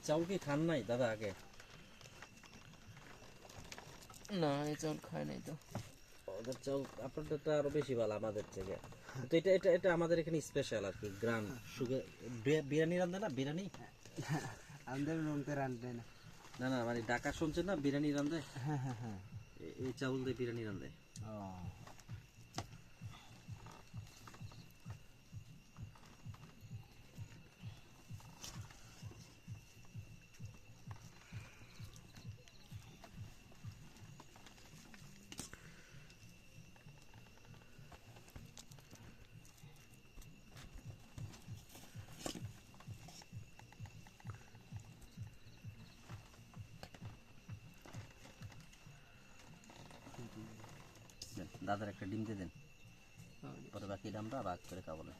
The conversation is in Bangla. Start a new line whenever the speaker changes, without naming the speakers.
চাউল কি খান নাই দাদা আগে?
না, এই চাউল খায় নাই তো।
ওদের চাউল আপনারটা আরো বেশি ভালো আমাদের থেকে। তো এটা এটা এটা আমাদের এখানে স্পেশাল আর কি, গ্রাম সুগার। বিরিয়ানি রান্ধে না, বিরিয়ানি?
আমাদের রুমতে রান্ধে না।
না না, মানে ঢাকা শুনছেন না, বিরিয়ানি রান্ধে।
হ্যাঁ হ্যাঁ হ্যাঁ।
এই চাউল দিয়ে বিরিয়ানি রান্ধে।
ও
দাদার একটা ডিম দিয়ে দেন, পরে বাকি আমরা ভাগ করে খাবো না।